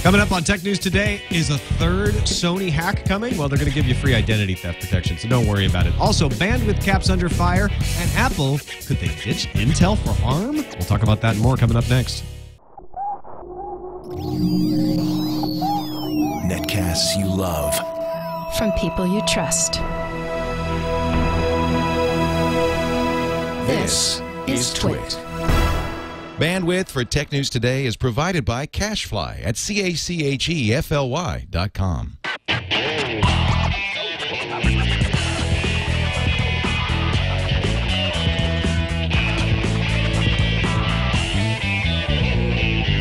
Coming up on Tech News Today, is a third Sony hack coming? Well, they're going to give you free identity theft protection, so don't worry about it. Also, bandwidth caps under fire, and Apple, could they ditch Intel for ARM? We'll talk about that and more coming up next. Netcasts you love. From people you trust. This is TWiT. Bandwidth for Tech News Today is provided by Cachefly at CACHEFLY.com.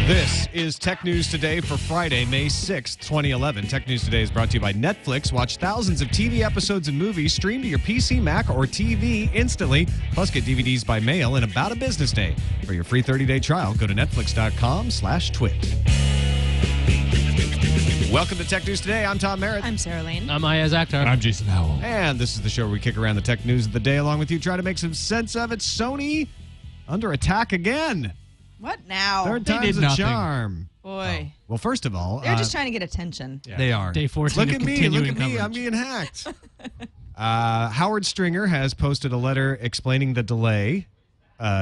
This is Tech News Today for Friday, May 6th, 2011. Tech News Today is brought to you by Netflix. Watch thousands of TV episodes and movies streamed to your PC, Mac, or TV instantly. Plus, get DVDs by mail in about a business day. For your free 30-day trial, go to netflix.com/twit. Welcome to Tech News Today. I'm Tom Merritt. I'm Sarah Lane. I'm Iyaz Akhtar. I'm Jason Howell. And this is the show where we kick around the tech news of the day along with you, try to make some sense of it. Sony under attack again. What now? Third They time's did a nothing. charm. Boy. Well, first of all, They're just trying to get attention. Yeah. they are. Day 14 Look of at me. continuing Look at me. I'm coverage. being hacked. Howard Stringer has posted a letter explaining the delay,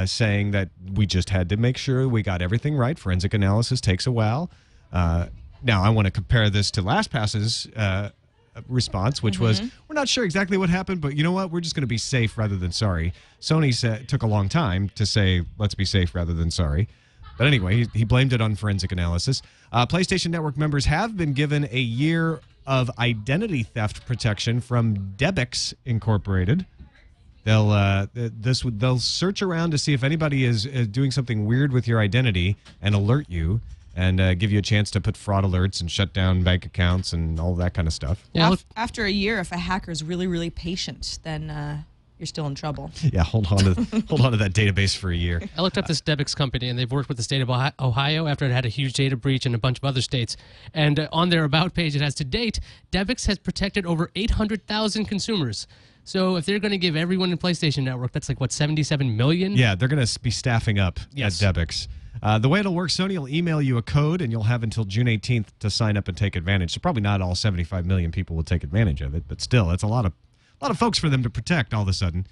saying that we just had to make sure we got everything right. Forensic analysis takes a while. Now, I want to compare this to LastPass's response, which was, we're not sure exactly what happened, but you know what? We're just going to be safe rather than sorry. Sony took a long time to say, let's be safe rather than sorry. But anyway, he blamed it on forensic analysis. PlayStation Network members have been given a year of identity theft protection from Debix Incorporated. They'll search around to see if anybody is doing something weird with your identity and alert you and give you a chance to put fraud alerts and shut down bank accounts and all that kind of stuff. Yeah, After a year, if a hacker's really, really patient, then you're still in trouble. Yeah, hold on to that database for a year. I looked up this Debix company, and they've worked with the state of Ohio after it had a huge data breach and a bunch of other states. And on their About page, it has, to date, Debix has protected over 800,000 consumers. So if they're going to give everyone in PlayStation Network, that's like, what, 77 million? Yeah, they're going to be staffing up Yes. at Debix. The way it'll work, Sony will email you a code, and you'll have until June 18th to sign up and take advantage. So probably not all 75 million people will take advantage of it, but still, it's a lot of folks for them to protect all of a sudden.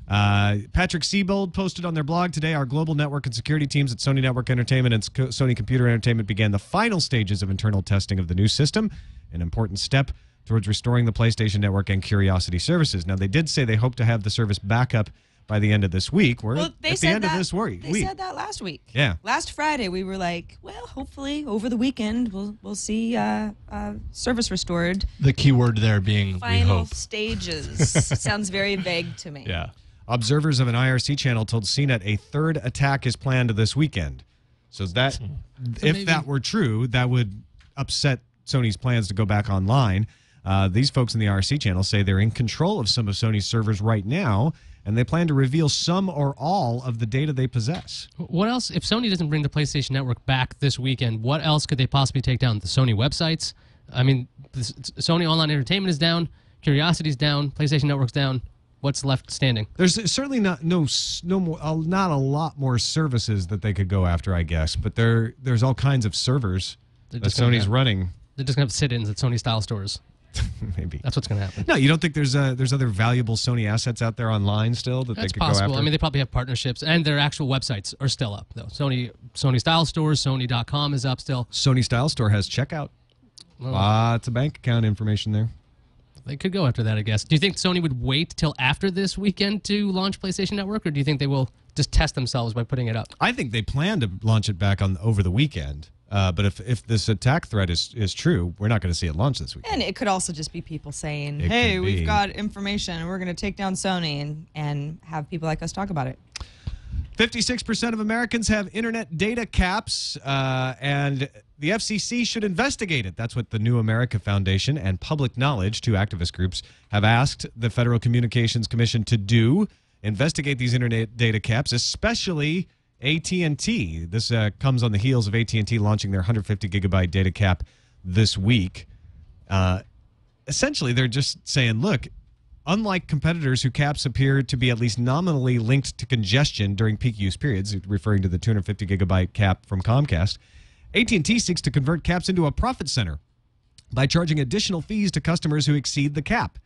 Patrick Siebold posted on their blog today, our global network and security teams at Sony Network Entertainment and Sony Computer Entertainment began the final stages of internal testing of the new system, an important step towards restoring the PlayStation Network and Curiosity services. Now, they did say they hope to have the service back up by the end of this week. We're at the end of this week. They said that last week. Yeah. Last Friday, we were like, well, hopefully over the weekend we'll see service restored. The key word there being we Final hope. stages. Sounds very vague to me. Yeah. Observers of an IRC channel told CNET a third attack is planned this weekend. So that, if that were true, that would upset Sony's plans to go back online. These folks in the IRC channel say they're in control of some of Sony's servers right now, and they plan to reveal some or all of the data they possess. What else, if Sony doesn't bring the PlayStation Network back this weekend, what else could they possibly take down? The Sony websites? I mean, Sony Online Entertainment is down, Curiosity's down, PlayStation Network's down. What's left standing? There's certainly not a lot more services that they could go after, I guess, but there's all kinds of servers that Sony's running. They're just going to have sit-ins at Sony-style stores. Maybe. That's what's going to happen. No, you don't think there's other valuable Sony assets out there online still that That's they could possible. go after? I mean, they probably have partnerships, and their actual websites are still up, though. Sony-style stores, Sony.com is up still. Sony Style Store has checkout. Lots of bank account information there. They could go after that, I guess. Do you think Sony would wait till after this weekend to launch PlayStation Network, or do you think they will just test themselves by putting it up? I think they plan to launch it back over the weekend. But if this attack threat is true, we're not going to see it launch this weekend. And it could also just be people saying, It hey, could be. we've got information, and we're going to take down Sony and have people like us talk about it. 56% of Americans have internet data caps, and the FCC should investigate it. That's what the New America Foundation and Public Knowledge, two activist groups, have asked the Federal Communications Commission to do. Investigate these internet data caps, especially AT&T. This comes on the heels of AT&T launching their 150-gigabyte data cap this week. Essentially, they're just saying, look, unlike competitors whose caps appear to be at least nominally linked to congestion during peak use periods, referring to the 250-gigabyte cap from Comcast, AT&T seeks to convert caps into a profit center by charging additional fees to customers who exceed the cap.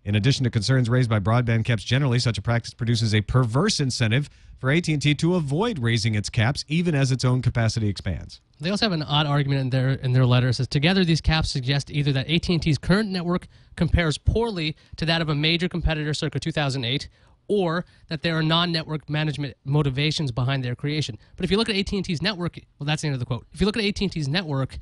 In addition to concerns raised by broadband caps generally, such a practice produces a perverse incentive for AT&T to avoid raising its caps even as its own capacity expands. They also have an odd argument in their letter. It says, together these caps suggest either that AT&T's current network compares poorly to that of a major competitor circa 2008, or that there are non-network management motivations behind their creation. But if you look at AT&T's network, well, that's the end of the quote. If you look at AT&T's network,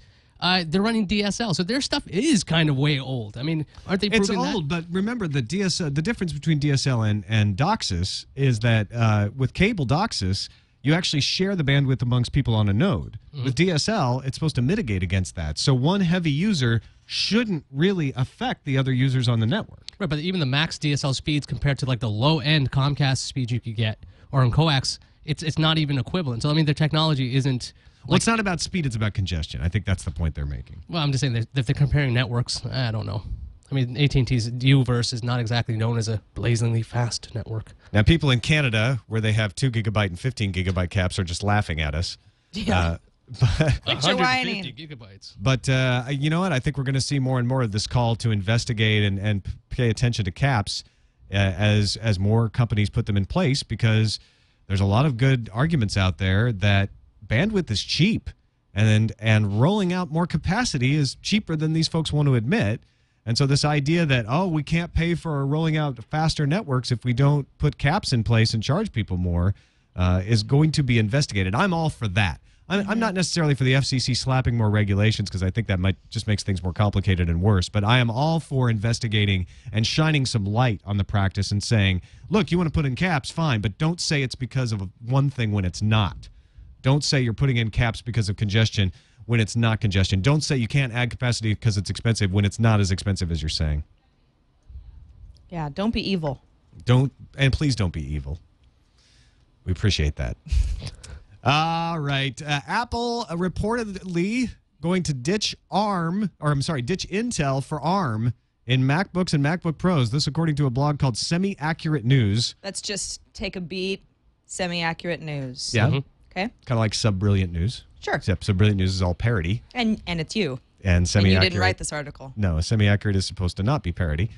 they're running DSL, so their stuff is kind of way old. I mean, aren't they proving that? It's old, but remember the DSL. The difference between DSL and DOCSIS is that with cable DOCSIS, you actually share the bandwidth amongst people on a node. With DSL, it's supposed to mitigate against that. So one heavy user shouldn't really affect the other users on the network. Right, but even the max DSL speeds compared to like the low-end Comcast speeds you could get, or in coax, it's not even equivalent. So I mean, their technology isn't. Well, it's not about speed; it's about congestion. I think that's the point they're making. Well, I'm just saying that if they're comparing networks, I don't know. I mean, AT&T's U-verse is not exactly known as a blazingly fast network. Now, people in Canada, where they have 2 gigabyte and 15 gigabyte caps, are just laughing at us. Yeah. But you're 150 whining. gigabytes. But you know what? I think we're going to see more and more of this call to investigate and pay attention to caps as more companies put them in place, because there's a lot of good arguments out there that bandwidth is cheap, and rolling out more capacity is cheaper than these folks want to admit. And so this idea that, oh, we can't pay for rolling out faster networks if we don't put caps in place and charge people more is going to be investigated. I'm all for that. I'm not necessarily for the FCC slapping more regulations, because I think that might just makes things more complicated and worse. But I am all for investigating and shining some light on the practice and saying, look, you want to put in caps, fine, but don't say it's because of one thing when it's not. Don't say you're putting in caps because of congestion when it's not congestion. Don't say you can't add capacity because it's expensive when it's not as expensive as you're saying. Yeah, don't be evil. And please don't be evil. We appreciate that. All right. Apple reportedly going to ditch Intel for ARM in MacBooks and MacBook Pros. This according to a blog called Semi-Accurate News. Let's just take a beat. Semi-accurate news. Yeah. Okay. Kind of like Sub-Brilliant News. Sure. Except Sub-Brilliant News is all parody. And it's you. And Semi-Accurate. And you didn't write this article. No, Semi-Accurate is supposed to not be parody.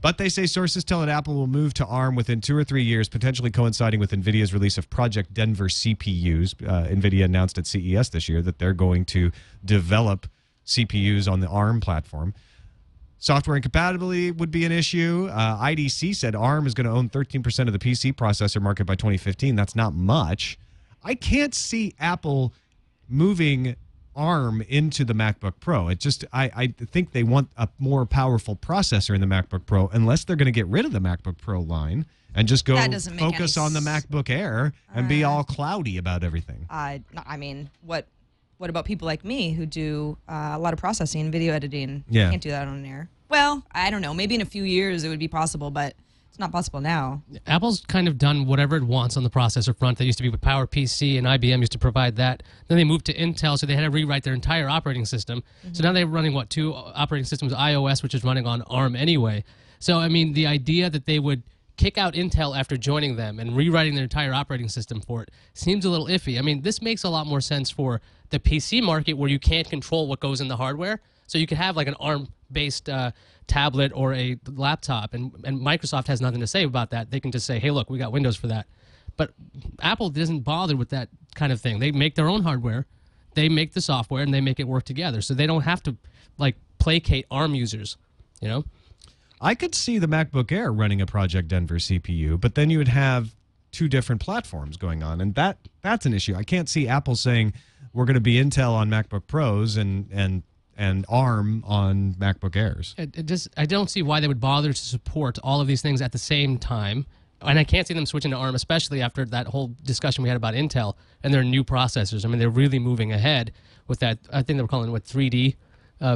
But they say sources tell that Apple will move to ARM within 2 or 3 years, potentially coinciding with NVIDIA's release of Project Denver CPUs. NVIDIA announced at CES this year that they're going to develop CPUs on the ARM platform. Software incompatibility would be an issue. IDC said ARM is going to own 13% of the PC processor market by 2015. That's not much. I can't see Apple moving ARM into the MacBook Pro. It just, I think they want a more powerful processor in the MacBook Pro, unless they're going to get rid of the MacBook Pro line and just go focus on the MacBook Air and be all cloudy about everything. I mean, what about people like me who do a lot of processing and video editing? Yeah. Can't do that on an Air. Well, I don't know. Maybe in a few years it would be possible, but it's not possible now. Apple's kind of done whatever it wants on the processor front. They used to be with PowerPC, and IBM used to provide that. Then they moved to Intel, so they had to rewrite their entire operating system. So now they're running, 2 operating systems, iOS, which is running on ARM anyway. So, I mean, the idea that they would kick out Intel after joining them and rewriting their entire operating system for it seems a little iffy. I mean, this makes a lot more sense for the PC market, where you can't control what goes in the hardware. So you could have like an ARM-based tablet or a laptop, and Microsoft has nothing to say about that. They can just say, hey, look, we got Windows for that. But Apple doesn't bother with that kind of thing. They make their own hardware, they make the software, and they make it work together. So they don't have to like placate ARM users, you know? I could see the MacBook Air running a Project Denver CPU, but then you would have 2 different platforms going on, and that's an issue. I can't see Apple saying we're going to be Intel on MacBook Pros and ARM on MacBook Airs. I don't see why they would bother to support all of these things at the same time. And I can't see them switching to ARM, especially after that whole discussion we had about Intel and their new processors. I mean, they're really moving ahead with that. I think they were calling it 3D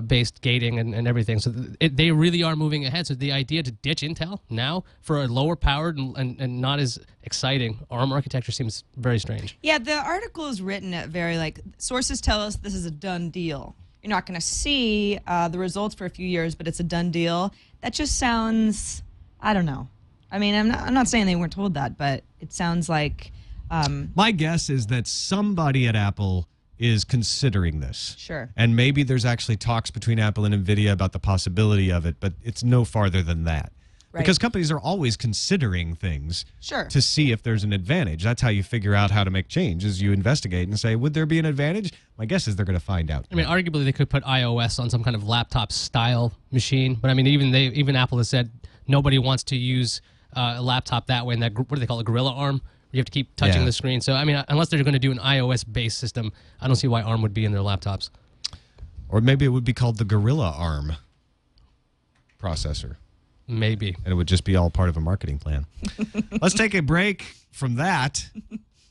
based gating and everything. So they really are moving ahead. So the idea to ditch Intel now for a lower powered and not as exciting ARM architecture seems very strange. Yeah, the article is written at very sources tell us this is a done deal. You're not going to see the results for a few years, but it's a done deal. That just sounds, I don't know. I mean, I'm not saying they weren't told that, but it sounds like... My guess is that somebody at Apple is considering this. Sure. And maybe there's actually talks between Apple and NVIDIA about the possibility of it, but it's no farther than that. Right. Because companies are always considering things Sure. to see if there's an advantage. That's how you figure out how to make change, is you investigate and say, would there be an advantage? My guess is they're going to find out. I mean, arguably they could put iOS on some kind of laptop style machine, but I mean, even Apple has said nobody wants to use a laptop that way. And that, what do they call it, Gorilla Arm? You have to keep touching the screen. So I mean, unless they're going to do an iOS-based system, I don't see why ARM would be in their laptops. Or maybe it would be called the Gorilla Arm processor. Maybe. And it would just be all part of a marketing plan. Let's take a break from that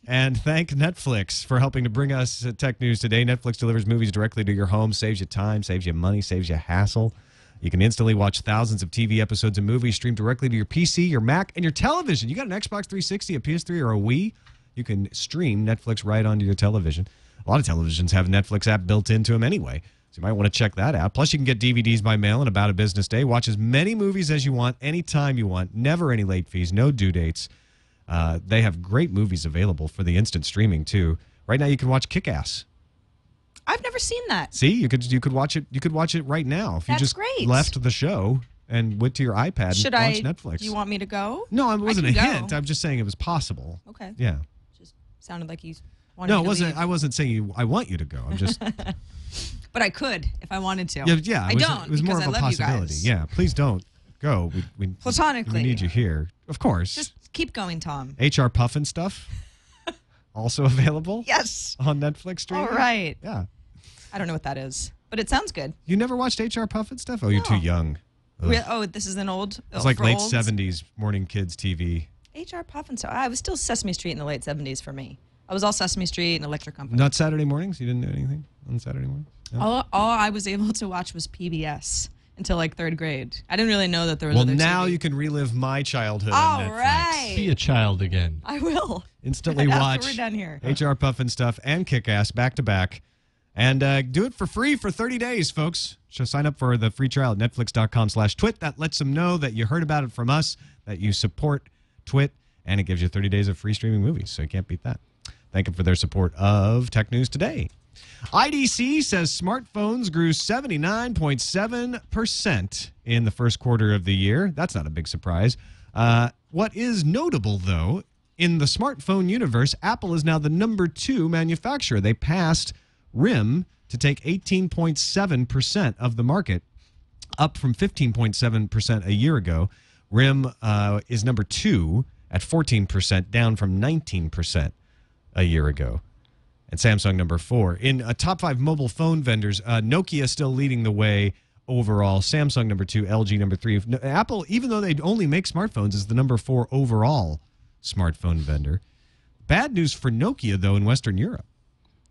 and thank Netflix for helping to bring us tech news today. Netflix delivers movies directly to your home, saves you time, saves you money, saves you hassle. You can instantly watch thousands of TV episodes and movies streamed directly to your PC, your Mac, and your television. You got an Xbox 360, a PS3, or a Wii? You can stream Netflix right onto your television. A lot of televisions have a Netflix app built into them anyway. So you might want to check that out. Plus, you can get DVDs by mail in about a business day. Watch as many movies as you want, anytime you want. Never any late fees, no due dates. They have great movies available for the instant streaming, too. Right now, you can watch Kick-Ass. I've never seen that. See, you could watch it. You could watch it right now if you just great. left the show and went to your iPad Should and watched Netflix. Do you want me to go? No, it wasn't a can go. hint. I'm just saying it was possible. Okay. Yeah. Just sounded like you wanted No, me it to wasn't. leave. I wasn't saying I want you to go. I'm just. But I could if I wanted to. Yeah. I It was, don't. It was more because of a I love possibility. You guys. Yeah. Please don't go. We Platonically. We need you here. Of course. Just keep going, Tom. HR Puffin stuff. Also available. Yes. On Netflix streaming. All right. Yeah. I don't know what that is, but it sounds good. You never watched HR Puffin stuff? Oh, you're too young. Ugh. Oh, this is an old. It's like for late olds? 70s morning kids TV. HR Puffin. So I was still Sesame Street in the late 70s for me. I was all Sesame Street and Electric Company. Not Saturday mornings? You didn't do anything on Saturday morning? No? All I was able to watch was PBS until like third grade. I didn't really know that there was Well, other now TV. you can relive my childhood All on Netflix. right. Be a child again. I will. Instantly After watch we're done here. HR Puffin stuff and Kick-Ass back to back. And do it for free for 30 days, folks. So sign up for the free trial at netflix.com/twit. That lets them know that you heard about it from us, that you support TWiT, and it gives you 30 days of free streaming movies. So you can't beat that. Thank them for their support of Tech News Today. IDC says smartphones grew 79.7% in the first quarter of the year. That's not a big surprise. What is notable, though, in the smartphone universe, Apple is now the #2 manufacturer. They passed RIM to take 18.7% of the market, up from 15.7% a year ago. RIM is #2 at 14%, down from 19% a year ago. And Samsung #4. In top 5 mobile phone vendors, Nokia still leading the way overall. Samsung #2, LG #3. Apple, even though they only make smartphones, is the #4 overall smartphone vendor. Bad news for Nokia, though, in Western Europe.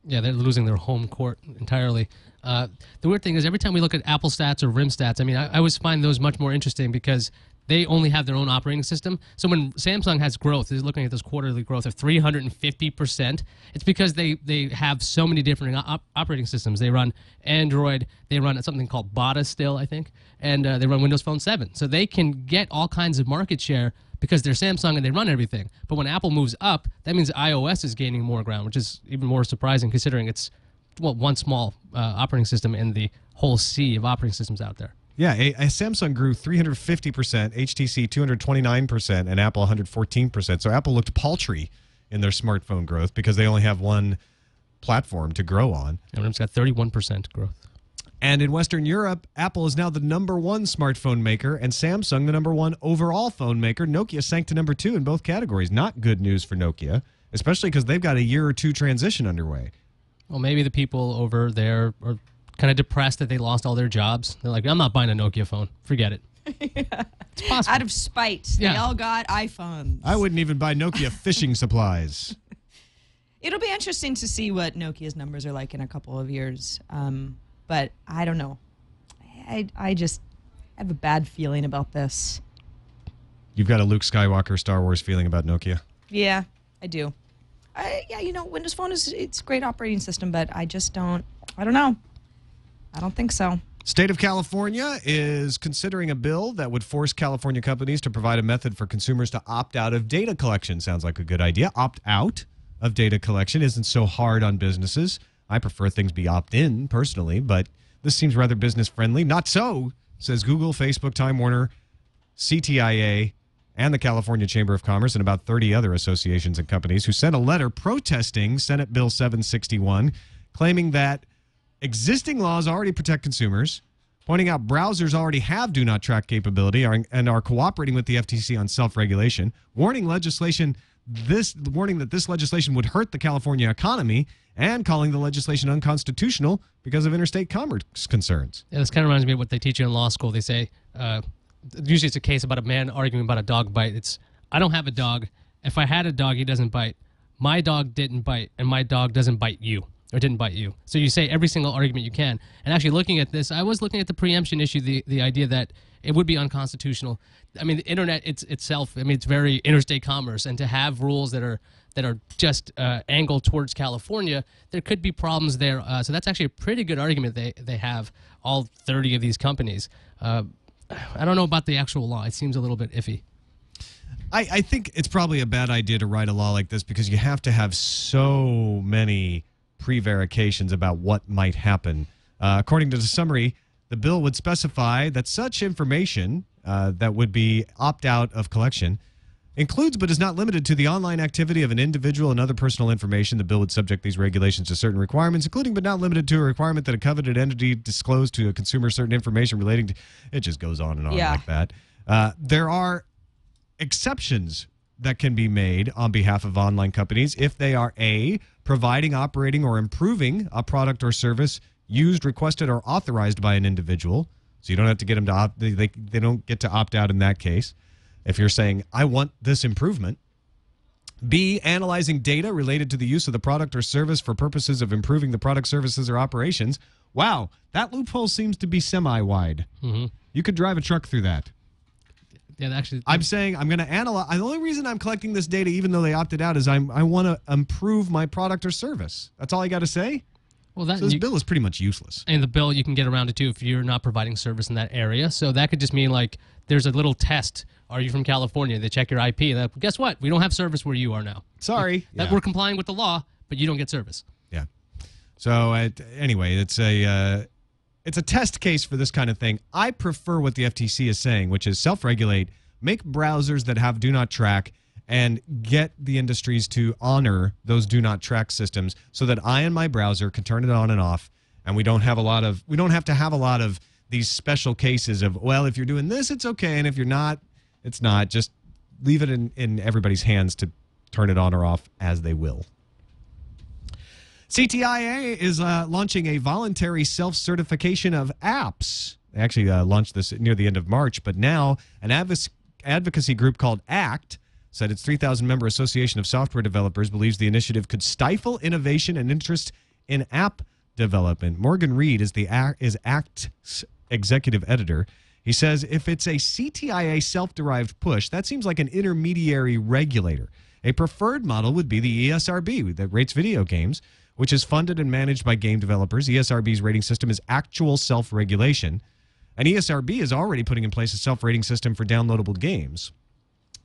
Yeah, they're losing their home court entirely. The weird thing is every time we look at Apple stats or RIM stats, I mean, I always find those much more interesting because they only have their own operating system. So when Samsung has growth, they're looking at this quarterly growth of 350%. It's because they have so many different operating systems. They run Android, they run something called Bada still, I think, and they run Windows Phone 7. So they can get all kinds of market share because they're Samsung and they run everything. But when Apple moves up, that means iOS is gaining more ground, which is even more surprising considering it's one small operating system in the whole sea of operating systems out there. Yeah, Samsung grew 350%, HTC 229%, and Apple 114%. So Apple looked paltry in their smartphone growth because they only have one platform to grow on. And RIM's got 31% growth. And in Western Europe, Apple is now the #1 smartphone maker and Samsung the #1 overall phone maker. Nokia sank to #2 in both categories. Not good news for Nokia, especially because they've got a year or two transition underway. Well, maybe the people over there are kind of depressed that they lost all their jobs. They're like, I'm not buying a Nokia phone. Forget it. It's possible. Out of spite. They all got iPhones. I wouldn't even buy Nokia fishing supplies. It'll be interesting to see what Nokia's numbers are like in a couple of years. But I don't know. I just have a bad feeling about this. You've got a Luke Skywalker Star Wars feeling about Nokia. Yeah, I do. Windows Phone it's a great operating system, but I just don't know. I don't think so. State of California is considering a bill that would force California companies to provide a method for consumers to opt out of data collection. Sounds like a good idea. Opt out of data collection isn't so hard on businesses. I prefer things be opt-in personally, but this seems rather business-friendly. Not so, says Google, Facebook, Time Warner, CTIA, and the California Chamber of Commerce, and about 30 other associations and companies who sent a letter protesting Senate Bill 761, claiming that existing laws already protect consumers, pointing out browsers already have do not track capability and are cooperating with the FTC on self-regulation, warning that this legislation would hurt the California economy, and calling the legislation unconstitutional because of interstate commerce concerns. Yeah, this kind of reminds me of what they teach you in law school. They say, usually it's a case about a man arguing about a dog bite. It's, I don't have a dog. If I had a dog, he doesn't bite. My dog didn't bite, and my dog doesn't bite you, or didn't bite you. So you say every single argument you can. And actually looking at this, I was looking at the preemption issue, the idea that it would be unconstitutional. I mean, the internet itself, I mean, it's very interstate commerce, and to have rules that are just angled towards California, there could be problems there. So that's actually a pretty good argument they have, all 30 of these companies. I don't know about the actual law. It seems a little bit iffy. I think it's probably a bad idea to write a law like this because you have to have so many prevarications about what might happen. According to the summary, the bill would specify that such information that would be opt-out of collection includes but is not limited to the online activity of an individual and other personal information. The bill would subject these regulations to certain requirements, including but not limited to a requirement that a coveted entity disclose to a consumer certain information relating to... It just goes on and on like that. There are exceptions that can be made on behalf of online companies if they are A, providing, operating, or improving a product or service used, requested, or authorized by an individual. So you don't have to get them to opt... They don't get to opt out in that case. If you're saying, I want this improvement. B, analyzing data related to the use of the product or service for purposes of improving the product, services, or operations. Wow, that loophole seems to be semi-wide. Mm-hmm. You could drive a truck through that. Yeah, actually, I'm saying I'm going to analyze. The only reason I'm collecting this data, even though they opted out, is I want to improve my product or service. That's all I got to say. Well, so this bill is pretty much useless. And the bill, you can get around it too if you're not providing service in that area. So that could just mean like there's a little test. Are you from California? They check your IP. And guess what? We don't have service where you are now. Sorry. We're complying with the law, but you don't get service. Yeah. So anyway, it's a test case for this kind of thing. I prefer what the FTC is saying, which is self-regulate, make browsers that have do not track, and get the industries to honor those do not track systems so that I and my browser can turn it on and off, and we don't have to have a lot of these special cases of, well, if you're doing this, it's okay, and if you're not, it's not. Just leave it in everybody's hands to turn it on or off as they will. CTIA is launching a voluntary self-certification of apps. They actually launched this near the end of March, but now an advocacy group called ACT said its 3,000-member Association of Software Developers believes the initiative could stifle innovation and interest in app development. Morgan Reed is ACT's executive editor. He says if it's a CTIA self-derived push, that seems like an intermediary regulator. A preferred model would be the ESRB that rates video games, which is funded and managed by game developers. ESRB's rating system is actual self-regulation, and ESRB is already putting in place a self-rating system for downloadable games.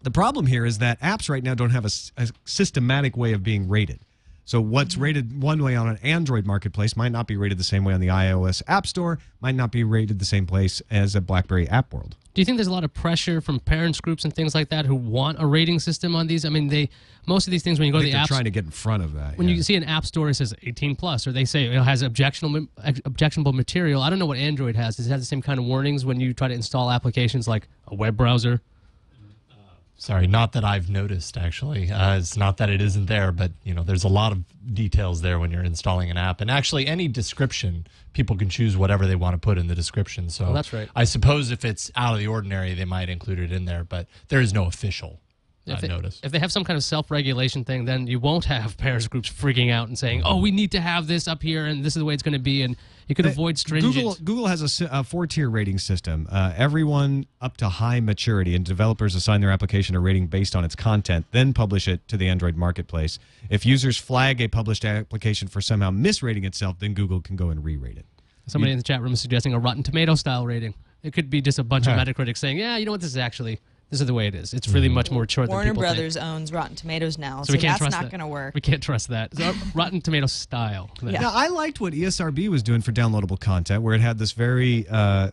The problem here is that apps right now don't have a systematic way of being rated. So what's rated one way on an Android marketplace might not be rated the same way on the iOS App Store, might not be rated the same place as a BlackBerry App World. Do you think there's a lot of pressure from parents groups and things like that who want a rating system on these? I mean, most of these things when you go to the apps, they're trying to get in front of that. When you see an app store, it says 18 plus, or they say it has objectionable material. I don't know what Android has. Does it have the same kind of warnings when you try to install applications like a web browser? Sorry, not that I've noticed, actually. It's not that it isn't there, but there's a lot of details there when you're installing an app. And actually, any description, people can choose whatever they want to put in the description. So that's right. I suppose if it's out of the ordinary, they might include it in there, but there is no official notice. If they have some kind of self-regulation thing, then you won't have parents groups freaking out and saying, oh, we need to have this up here, and this is the way it's going to be, and you could avoid stringent... Google has a 4-tier rating system. Everyone up to high maturity, and developers assign their application a rating based on its content, then publish it to the Android marketplace. If users flag a published application for somehow misrating itself, then Google can go and re-rate it. Somebody in the chat room is suggesting a Rotten Tomato style rating. It could be just a bunch of Metacritic saying, yeah, you know what, this This is the way it is. It's really much more mature than Warner people Brothers think. owns Rotten Tomatoes now, so we can't that's trust not that. going to work. We can't trust that. So Rotten Tomato style. Yeah. Now, I liked what ESRB was doing for downloadable content, where it had this very,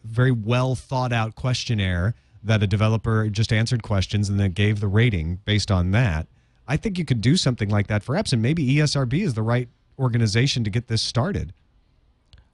very well thought out questionnaire that a developer just answered questions and then gave the rating based on that. I think you could do something like that for apps, and maybe ESRB is the right organization to get this started.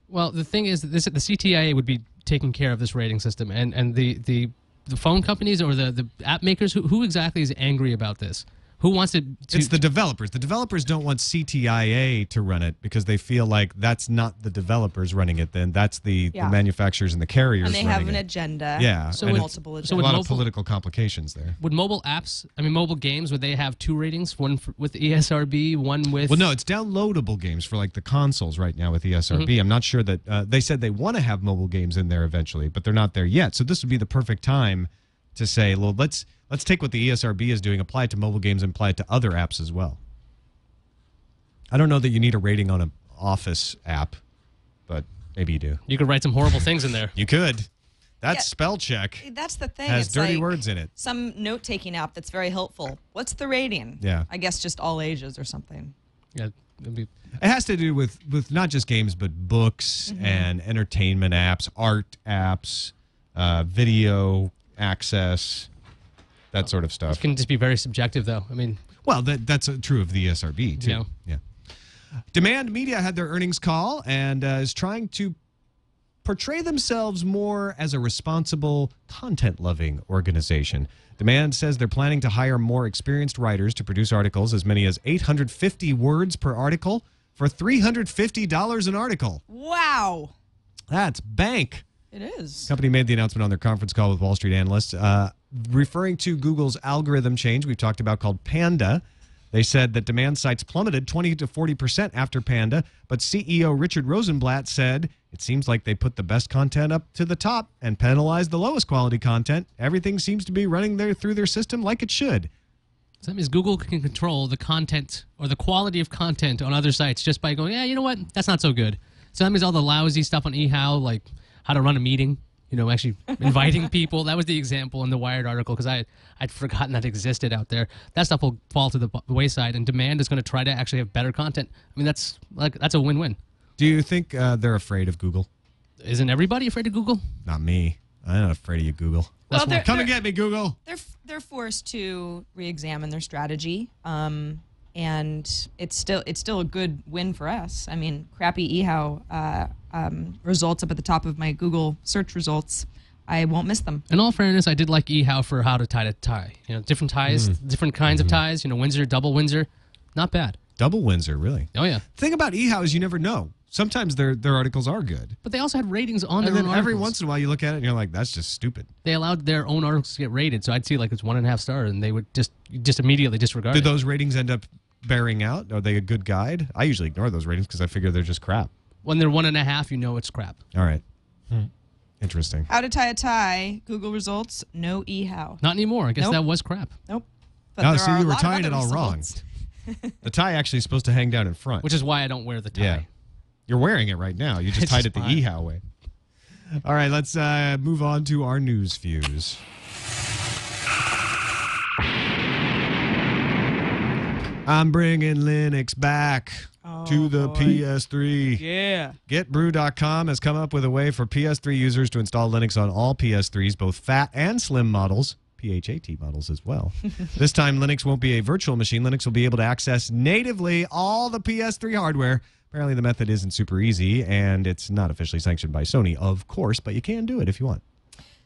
Well, the thing is, that the CTIA would be taking care of this rating system, and the phone companies or the app makers, who exactly is angry about this? Who wants to It's the developers. The developers don't want CTIA to run it because they feel like that's not the developers running it then. That's the manufacturers and the carriers And they running have an it. agenda. Yeah. So and multiple it's agendas. So a with lot of mobile- political complications there. Would mobile apps, mobile games, would they have 2 ratings? One with ESRB, one with... Well, no, it's downloadable games for like the consoles right now with ESRB. Mm-hmm. I'm not sure that they said they want to have mobile games in there eventually, but they're not there yet. So this would be the perfect time to say, well, let's take what the ESRB is doing, apply it to mobile games, and apply it to other apps as well. I don't know that you need a rating on an Office app, but maybe you do. You could write some horrible things in there. You could. That's Yeah. spell check. That's the thing. Has it's dirty like words in it. Some note-taking app that's very helpful. What's the rating? Yeah. I guess just all ages or something. Yeah, it'd be... It has to do with not just games, but books and entertainment apps, art apps, video access, that sort of stuff. It can just be very subjective, though. Well, that's true of the ESRB, too. Yeah. Yeah. Demand Media had their earnings call and is trying to portray themselves more as a responsible, content-loving organization. Demand says they're planning to hire more experienced writers to produce articles, as many as 850 words per article for $350 an article. Wow. That's bank. It is. The company made the announcement on their conference call with Wall Street analysts, referring to Google's algorithm change we've talked about called Panda. They said that demand sites plummeted 20 to 40% after Panda, but CEO Richard Rosenblatt said it seems like they put the best content up to the top and penalized the lowest quality content. Everything seems to be running through their system like it should. So that means Google can control the content or the quality of content on other sites just by going, yeah, you know what? That's not so good. So that means all the lousy stuff on eHow, like how to run a meeting, actually inviting people. That was the example in the Wired article because I'd forgotten that existed out there. That stuff will fall to the wayside, and Demand is going to try to actually have better content. That's a win-win. Do you think they're afraid of Google? Isn't everybody afraid of Google? Not me. I'm not afraid of you, Google. Well, they're, Come and they're, get me, Google. they're forced to re-examine their strategy, and it's still a good win for us. Crappy eHow results up at the top of my Google search results. I won't miss them. In all fairness, I did like eHow for how to tie a tie. Different ties, different kinds of ties. Windsor, double Windsor, not bad. Double Windsor, really? Oh yeah. The thing about eHow is you never know. Sometimes their articles are good. But they also had ratings on And their then own every articles. once in a while you look at it and you're like, that's just stupid. They allowed their own articles to get rated, so I'd see it's 1.5 stars, and they would just immediately disregard Did it. those ratings end up bearing out? Are they a good guide? I usually ignore those ratings because I figure they're just crap. When they're 1.5, it's crap. All right. Interesting. How to tie a tie, Google results, no eHow. Not anymore. I guess Nope. that was crap. Nope. But No, there see, are a you were lot of tying other it all wrong. results. The tie actually is supposed to hang down in front. Which is why I don't wear the tie. Yeah. You're wearing it right now. You just It's tied it the fine. eHow way. All right, let's move on to our news fuse. I'm bringing Linux back to the PS3. Yeah. GetBrew.com has come up with a way for PS3 users to install Linux on all PS3s, both fat and slim models, PHAT models as well. This time, Linux won't be a virtual machine. Linux will be able to access natively all the PS3 hardware. Apparently, the method isn't super easy, and it's not officially sanctioned by Sony, of course, but you can do it if you want.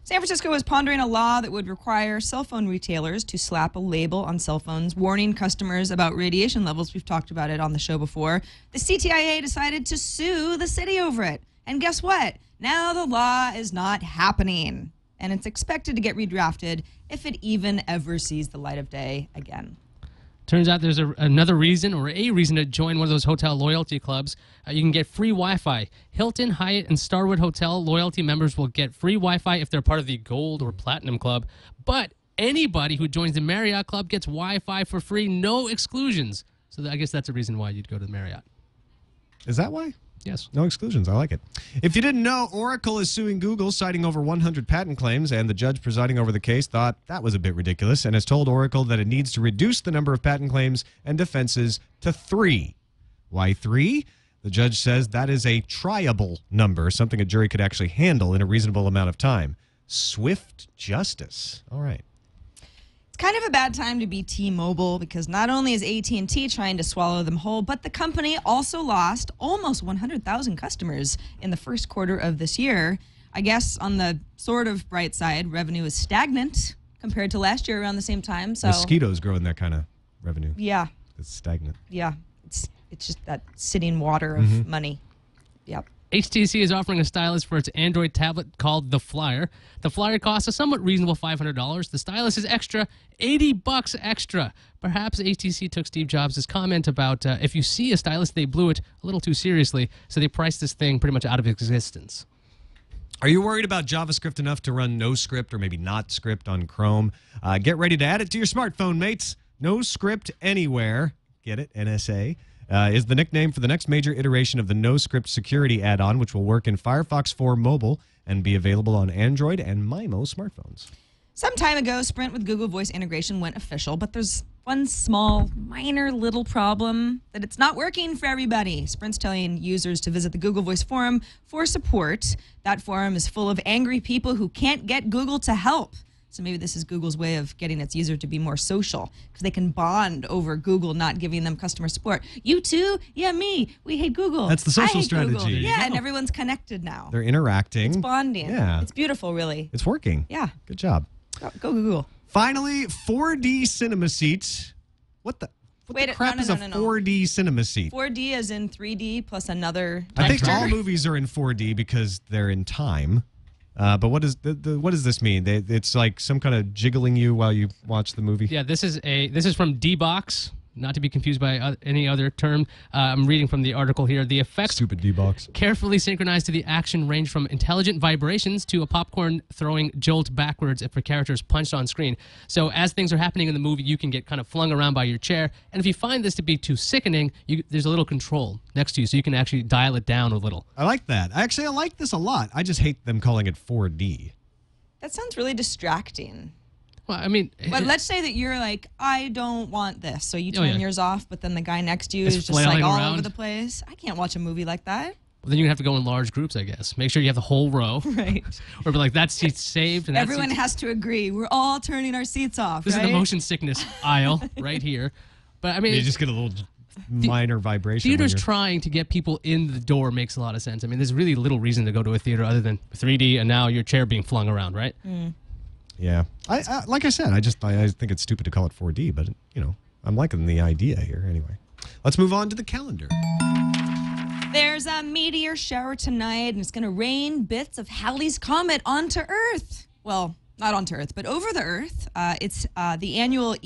San Francisco is pondering a law that would require cell phone retailers to slap a label on cell phones warning customers about radiation levels. We've talked about it on the show before. The CTIA decided to sue the city over it. And guess what? Now the law is not happening. And it's expected to get redrafted if it even ever sees the light of day again. Turns out there's another reason or a reason to join one of those hotel loyalty clubs. You can get free Wi-Fi. Hilton, Hyatt, and Starwood Hotel loyalty members will get free Wi-Fi if they're part of the Gold or Platinum Club. But anybody who joins the Marriott Club gets Wi-Fi for free, no exclusions. So I guess that's a reason why you'd go to the Marriott. Is that why? Yes. No exclusions. I like it. If you didn't know, Oracle is suing Google, citing over 100 patent claims, and the judge presiding over the case thought that was a bit ridiculous and has told Oracle that it needs to reduce the number of patent claims and defenses to 3. Why 3? The judge says that is a triable number, something a jury could actually handle in a reasonable amount of time. Swift justice. All right. Kind of a bad time to be T-Mobile because not only is AT&T trying to swallow them whole, but the company also lost almost 100,000 customers in the first quarter of this year. I guess on the sort of bright side, revenue is stagnant compared to last year around the same time. So Mosquitoes growing that kind of revenue. Yeah. It's stagnant. Yeah. It's just that sitting water of money. Yep. HTC is offering a stylus for its Android tablet called the Flyer. The Flyer costs a somewhat reasonable $500. The stylus is extra, $80 extra. Perhaps HTC took Steve Jobs' comment about if you see a stylus, they blew it a little too seriously, so they priced this thing pretty much out of existence. Are you worried about JavaScript enough to run no script or maybe not script on Chrome? Get ready to add it to your smartphone, mates. No script anywhere. Get it? NSA. Is the nickname for the next major iteration of the NoScript security add-on, which will work in Firefox 4 mobile and be available on Android and MIMO smartphones. Some time ago, Sprint with Google Voice integration went official, but there's one small, minor little problem that it's not working for everybody. Sprint's telling users to visit the Google Voice forum for support. That forum is full of angry people who can't get Google to help. So maybe this is Google's way of getting its user to be more social because they can bond over Google not giving them customer support. You too? Yeah, me. We hate Google. That's the social I hate strategy. Google. Yeah, and everyone's connected now. They're interacting. It's bonding. Yeah. It's beautiful, really. It's working. Yeah. Good job. Go Google. Finally, 4D cinema seats. What the crap is a 4D cinema seat? 4D as in 3D plus another I think texture. all movies are in 4D because they're in time. But what does this mean? It's like some kind of jiggling you while you watch the movie. Yeah, this is from D-Box, not to be confused by any other term. I'm reading from the article here. The effects Stupid D-Box. carefully synchronized to the action range from intelligent vibrations to a popcorn-throwing jolt backwards if a character is punched on screen. So as things are happening in the movie, you can get kind of flung around by your chair. And if you find this to be too sickening, there's a little control next to you, so you can actually dial it down a little. I like that. Actually, I like this a lot. I just hate them calling it 4D. That sounds really distracting. Well, I mean... But let's say that you're like, I don't want this. So you turn yours off, but then the guy next to you It's is just like flailing all around. over the place. I can't watch a movie like that. Well, then you're going to have to go in large groups, I guess. Make sure you have the whole row. Right. Or be like, that seat's saved. And that Everyone seat's... has to agree. We're all turning our seats off, This right? is the motion sickness aisle right here. But I mean... You just get a little minor vibration. Theaters trying to get people in the door makes a lot of sense. I mean, there's really little reason to go to a theater other than 3D and now your chair being flung around, right? Yeah. I like I said, I think it's stupid to call it 4D, but, I'm liking the idea here anyway. Let's move on to the calendar. There's a meteor shower tonight, and it's going to rain bits of Halley's Comet onto Earth. Well, not onto Earth, but over the Earth. It's the annual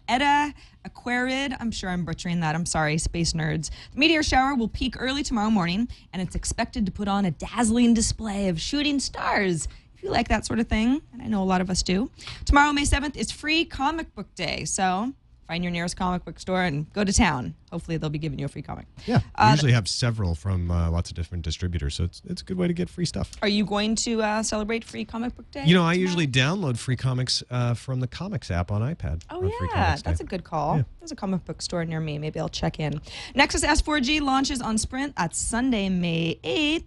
Eta Aquarid. I'm sure I'm butchering that. I'm sorry, space nerds. The meteor shower will peak early tomorrow morning, and it's expected to put on a dazzling display of shooting stars. If you like that sort of thing, and I know a lot of us do. Tomorrow, May 7th, is free comic book day, so find your nearest comic book store and go to town. Hopefully, they'll be giving you a free comic. Yeah, we usually have several from lots of different distributors, so it's a good way to get free stuff. Are you going to celebrate free comic book day? I tomorrow? usually download free comics from the Comics app on iPad. Oh, on Free yeah, Comics that's Day. a good call. Yeah. There's a comic book store near me. Maybe I'll check in. Nexus S4G launches on Sprint at Sunday, May 8th.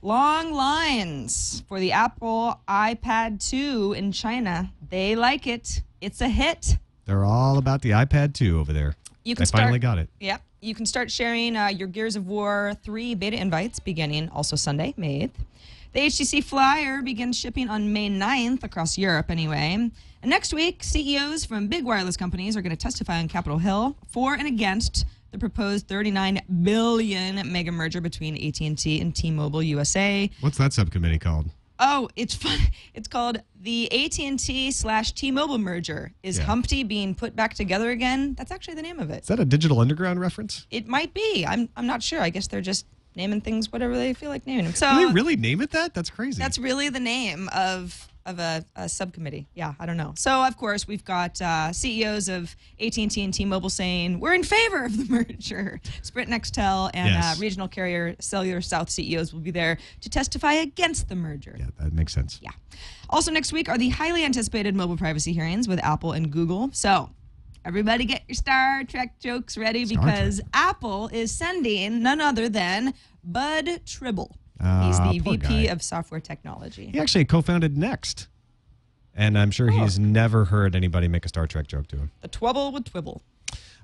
Long lines for the Apple iPad 2 in China. They like it. It's a hit. They're all about the iPad 2 over there. You can finally got it. Yep. You can start sharing your Gears of War 3 beta invites beginning also Sunday, May 8th. The HTC Flyer begins shipping on May 9th across Europe anyway. And next week, CEOs from big wireless companies are going to testify on Capitol Hill for and against the proposed $39 billion mega merger between AT&T and T-Mobile USA. What's that subcommittee called? Oh, it's fun. It's called the AT&T/T-Mobile merger. Is Humpty being put back together again? That's actually the name of it. Is that a Digital Underground reference? It might be. I'm not sure. I guess they're just naming things whatever they feel like naming them. So Do they really name it that? That's crazy. that's really the name of a subcommittee. Yeah, I don't know. So of course we've got CEOs of AT&T and T-Mobile saying we're in favor of the merger. Sprint, Nextel, and regional carrier Cellular South CEOs will be there to testify against the merger. Yeah, that makes sense. Yeah. Also next week are the highly anticipated mobile privacy hearings with Apple and Google. So everybody get your Star Trek jokes ready because Apple is sending none other than Bud Tribble. He's the VP of software technology. He actually co-founded Next. And I'm sure he's never heard anybody make a Star Trek joke to him. The Twibble with Twibble.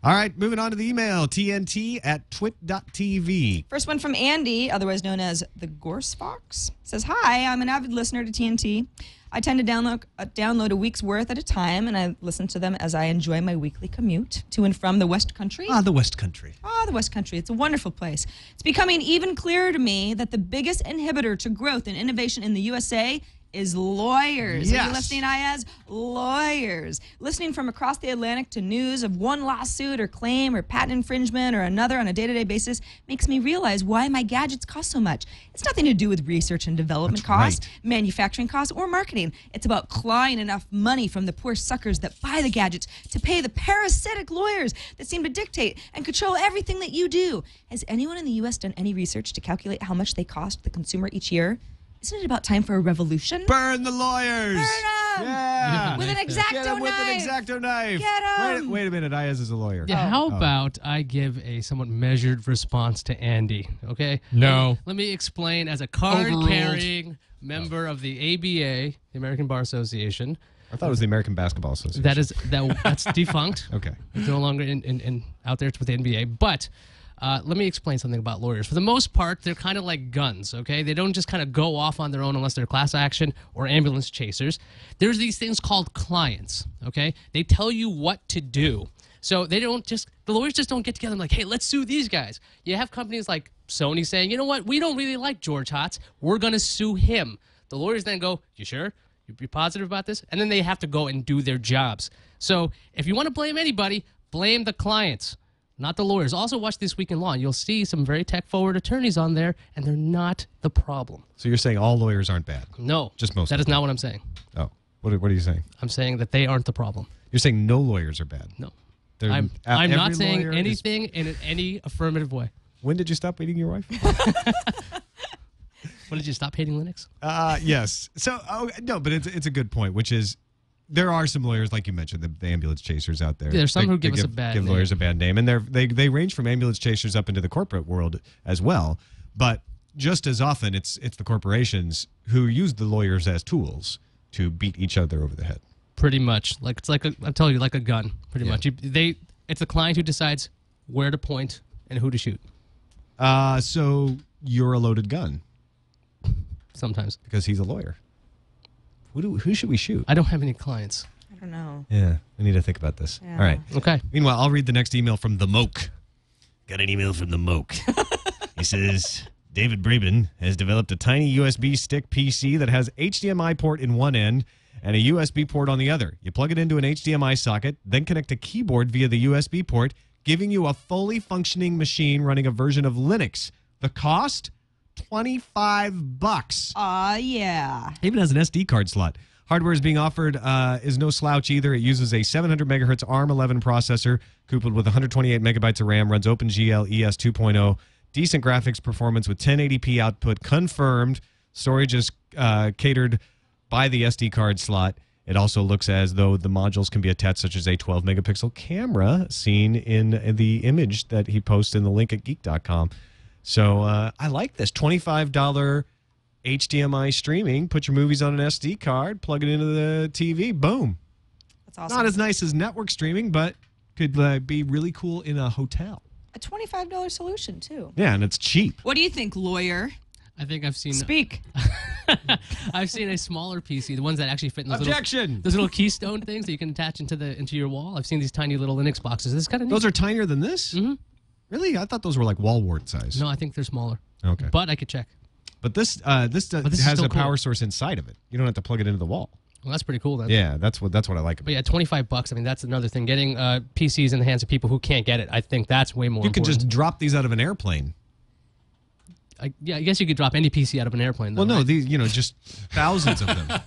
All right, moving on to the email, tnt@twit.tv. First one from Andy, otherwise known as the Gorse Fox. Says, hi, I'm an avid listener to TNT. I tend to download a week's worth at a time, and I listen to them as I enjoy my weekly commute to and from the West Country. The West Country. The West Country. It's a wonderful place. It's becoming even clearer to me that the biggest inhibitor to growth and innovation in the USA is lawyers. Yes. Are you listening, Iyaz? Lawyers. Listening from across the Atlantic to news of one lawsuit or claim or patent infringement or another on a day-to-day basis makes me realize why my gadgets cost so much. It's nothing to do with research and development costs, manufacturing costs, or marketing. It's about clawing enough money from the poor suckers that buy the gadgets to pay the parasitic lawyers that seem to dictate and control everything that you do. Has anyone in the U.S. done any research to calculate how much they cost the consumer each year? Isn't it about time for a revolution? Burn the lawyers! Burn them! Yeah! With an X-Acto Get him with an knife! X-Acto knife! Get him! Wait a minute, Iyaz is a lawyer. Yeah, how about I give a somewhat measured response to Andy, okay? No. Let me explain as a card-carrying member of the ABA, the American Bar Association. I thought it was the American Basketball Association. That's defunct. Okay. It's no longer in out there. It's with the NBA. But let me explain something about lawyers. For the most part, they're kind of like guns, okay? They don't just kind of go off on their own unless they're class action or ambulance chasers. There's these things called clients, okay? They tell you what to do. So the lawyers just don't get together and like, hey, let's sue these guys. You have companies like Sony saying, you know what, we don't really like George Hotz. We're going to sue him. The lawyers then go, you sure? You positive about this? And then they have to go and do their jobs. So if you want to blame anybody, blame the clients, not the lawyers. Also, watch This Week in Law, and you'll see some very tech-forward attorneys on there, and they're not the problem. So you're saying all lawyers aren't bad? No. Just most That of is not what I'm saying. Oh. What are you saying? I'm saying that they aren't the problem. You're saying no lawyers are bad? No. They're- I'm every not saying lawyer is- anything in any affirmative way. When did you stop beating your wife? When did you stop hating Linux? Yes. So, no, but it's a good point, which is there are some lawyers, like you mentioned, the ambulance chasers out there. There's some who give us a bad give name. lawyers a bad name, and they range from ambulance chasers up into the corporate world as well. But just as often, it's the corporations who use the lawyers as tools to beat each other over the head. Pretty much. I'm telling you, like a gun. Pretty much. It's the client who decides where to point and who to shoot. So you're a loaded gun Sometimes. because he's a lawyer. Who should we shoot? I don't have any clients. I don't know. Yeah, I need to think about this. Yeah. All right. Okay. Meanwhile, I'll read the next email from the Moke. Got an email from the Moke. He says, David Braben has developed a tiny USB stick PC that has HDMI port in one end and a USB port on the other. You plug it into an HDMI socket, then connect a keyboard via the USB port, giving you a fully functioning machine running a version of Linux. The cost? $25. Yeah. Even has an SD card slot. Hardware is being offered is no slouch either. It uses a 700 megahertz ARM11 processor coupled with 128 megabytes of RAM, runs OpenGL ES 2.0, decent graphics performance with 1080p output confirmed. Storage is catered by the SD card slot. It also looks as though the modules can be attached, such as a 12 megapixel camera seen in the image that he posts in the link at geek.com. So I like this. $25 HDMI streaming. Put your movies on an SD card, plug it into the TV, boom. That's awesome. Not as nice as network streaming, but could be really cool in a hotel. A $25 solution, too. Yeah, and it's cheap. What do you think, lawyer? I think I've seen Speak. I've seen a smaller PC, the ones that actually fit in those Objection! those little keystone things that you can attach into your wall. I've seen these tiny little Linux boxes. This is kind of neat. Those are tinier than this? Mm-hmm. Really? I thought those were like wall wart size. No, I think they're smaller. Okay. But I could check. But this is has still a cool. power source inside of it. You don't have to plug it into the wall. Well, that's pretty cool then. Yeah, that's what I like about But it. yeah, $25. I mean, that's another thing. Getting PCs in the hands of people who can't get it, I think that's way more You could important. just drop these out of an airplane. I guess you could drop any PC out of an airplane, though. Well, no, right? these, just thousands of them.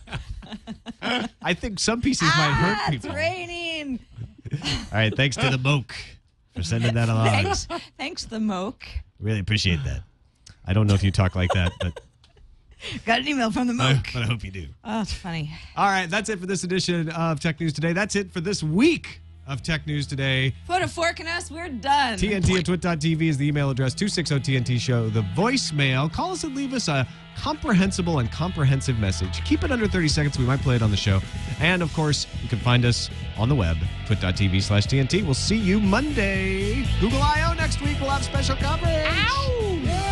I think some pieces might hurt It's people. raining. All right, thanks to the Moke for sending that along. Thanks, the Moke. Really appreciate that. I don't know if you talk like that, but Got an email from the Moke. I hope you do. Oh, it's funny. All right, that's it for this edition of Tech News Today. That's it for this week of Tech News Today. Put a fork in us. We're done. TNT at twit.tv is the email address, 260-TNT Show. The voicemail, call us and leave us a comprehensible and comprehensive message. Keep it under 30 seconds. We might play it on the show. And, of course, you can find us on the web, twit.tv/TNT. We'll see you Monday. Google I.O. next week. We'll have special coverage. Ow! Yay!